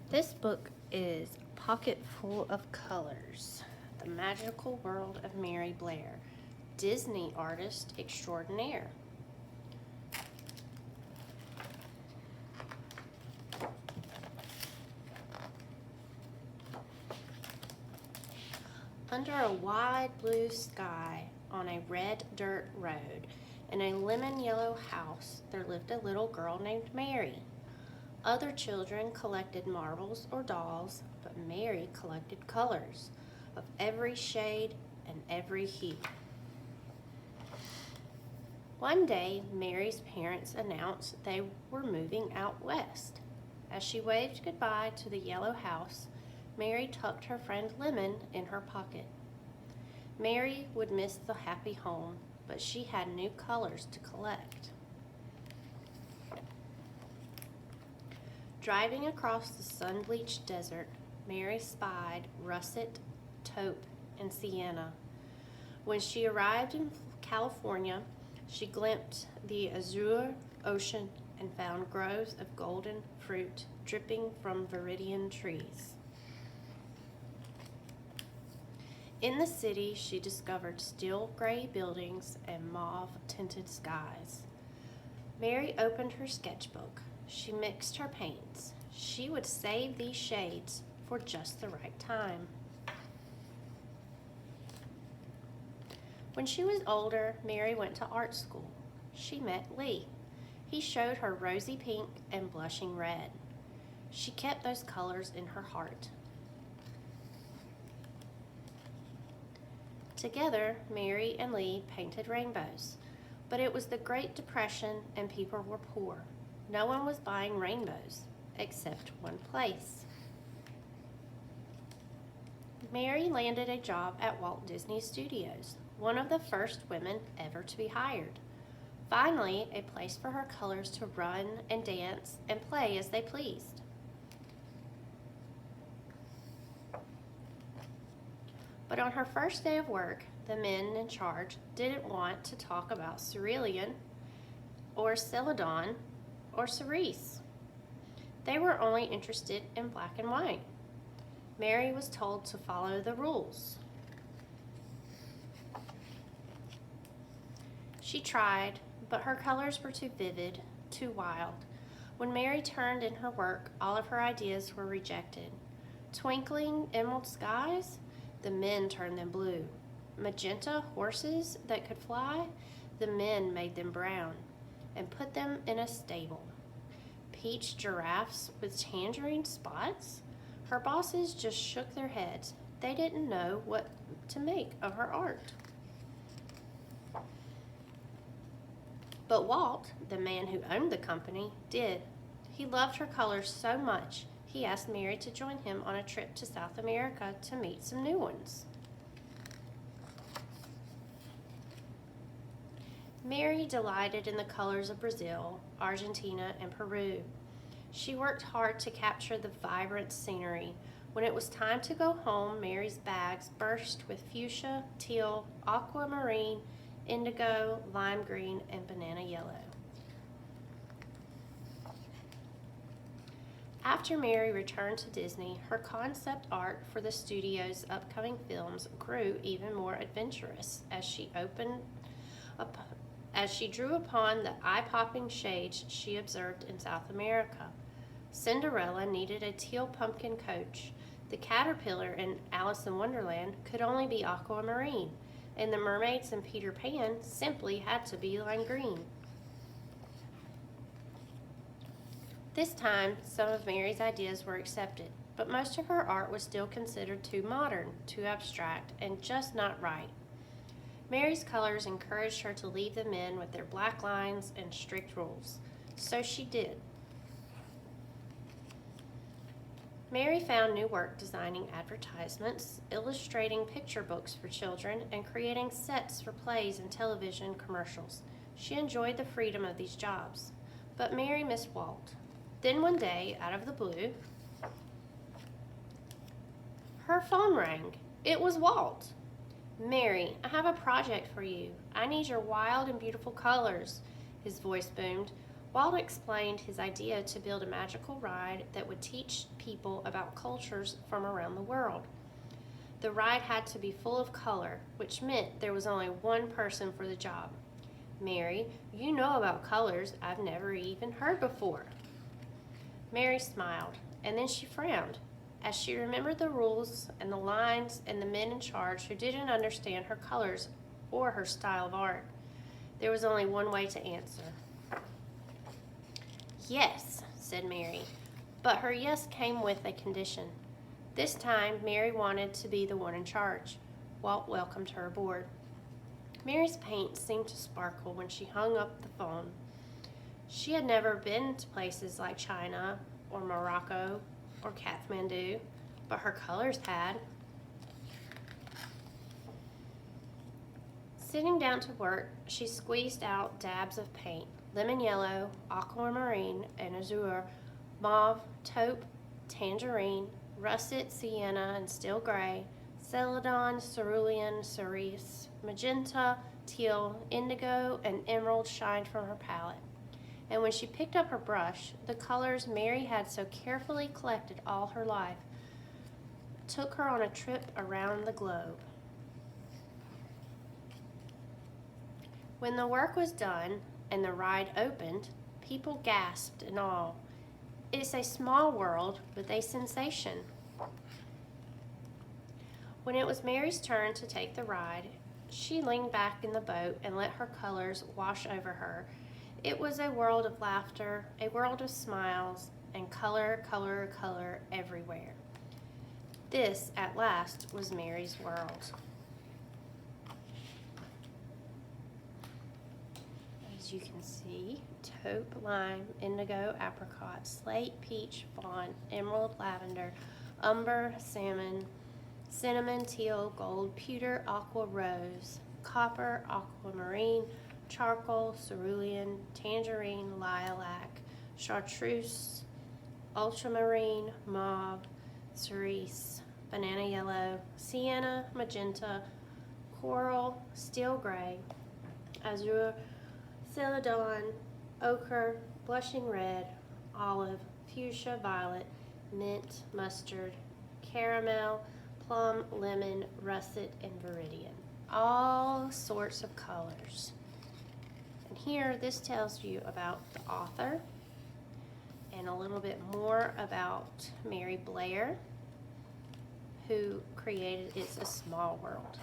This book is Pocket Full of Colors, The Magical World of Mary Blair, Disney Artist Extraordinaire. Under a wide blue sky, on a red dirt road, in a lemon yellow house, there lived a little girl named Mary. Other children collected marbles or dolls, but Mary collected colors of every shade and every hue. One day, Mary's parents announced they were moving out west. As she waved goodbye to the yellow house, Mary tucked her friend Lemon in her pocket. Mary would miss the happy home, but she had new colors to collect. Driving across the sun-bleached desert, Mary spied russet, taupe, and sienna. When she arrived in California, she glimpsed the azure ocean and found groves of golden fruit dripping from viridian trees. In the city, she discovered steel gray buildings and mauve-tinted skies. Mary opened her sketchbook. She mixed her paints. She would save these shades for just the right time. When she was older, Mary went to art school. She met Lee. He showed her rosy pink and blushing red. She kept those colors in her heart. Together, Mary and Lee painted rainbows. But it was the Great Depression and people were poor. No one was buying rainbows, except one place. Mary landed a job at Walt Disney Studios, one of the first women ever to be hired. Finally, a place for her colors to run and dance and play as they pleased. But on her first day of work, the men in charge didn't want to talk about cerulean or celadon or cerise. They were only interested in black and white. Mary was told to follow the rules. She tried, but her colors were too vivid, too wild. When Mary turned in her work, all of her ideas were rejected. Twinkling emerald skies? The men turned them blue. Magenta horses that could fly? The men made them brown and put them in a stable. Peach giraffes with tangerine spots? Her bosses just shook their heads. They didn't know what to make of her art. But Walt, the man who owned the company, did. He loved her colors so much, he asked Mary to join him on a trip to South America to meet some new ones. Mary delighted in the colors of Brazil, Argentina, and Peru. She worked hard to capture the vibrant scenery. When it was time to go home, Mary's bags burst with fuchsia, teal, aquamarine, indigo, lime green, and banana yellow. After Mary returned to Disney, her concept art for the studio's upcoming films grew even more adventurous as she drew upon the eye-popping shades she observed in South America. Cinderella needed a teal pumpkin coach. The caterpillar in Alice in Wonderland could only be aquamarine, and the mermaids in Peter Pan simply had to be lime green. This time, some of Mary's ideas were accepted, but most of her art was still considered too modern, too abstract, and just not right. Mary's colors encouraged her to leave the men with their black lines and strict rules, so she did. Mary found new work designing advertisements, illustrating picture books for children, and creating sets for plays and television commercials. She enjoyed the freedom of these jobs, but Mary missed Walt. Then one day, out of the blue, her phone rang. It was Walt. "Mary, I have a project for you. I need your wild and beautiful colors," his voice boomed. Walt explained his idea to build a magical ride that would teach people about cultures from around the world. The ride had to be full of color, which meant there was only one person for the job. Mary, you know about colors I've never even heard before. Mary smiled, and then she frowned, as she remembered the rules and the lines and the men in charge who didn't understand her colors or her style of art. There was only one way to answer. Yes, said Mary, but her yes came with a condition. This time, Mary wanted to be the one in charge. Walt welcomed her aboard. Mary's paint seemed to sparkle when she hung up the phone. She had never been to places like China or Morocco or Kathmandu, but her colors had. Sitting down to work, she squeezed out dabs of paint: lemon yellow, aquamarine, and azure, mauve, taupe, tangerine, russet, sienna, and steel gray, celadon, cerulean, cerise, magenta, teal, indigo, and emerald shined from her palette. And when she picked up her brush, the colors Mary had so carefully collected all her life took her on a trip around the globe. When the work was done and the ride opened, people gasped in awe. It's a small world with a sensation. When it was Mary's turn to take the ride, she leaned back in the boat and let her colors wash over her. It was a world of laughter, a world of smiles, and color, color, color everywhere. This, at last, was Mary's world. As you can see, taupe, lime, indigo, apricot, slate, peach, fawn, emerald, lavender, umber, salmon, cinnamon, teal, gold, pewter, aqua, rose, copper, aquamarine, charcoal, cerulean, tangerine, lilac, chartreuse, ultramarine, mauve, cerise, banana yellow, sienna, magenta, coral, steel gray, azure, celadon, ochre, blushing red, olive, fuchsia, violet, mint, mustard, caramel, plum, lemon, russet, and viridian. All sorts of colors. And here, this tells you about the author and a little bit more about Mary Blair, who created It's a Small World.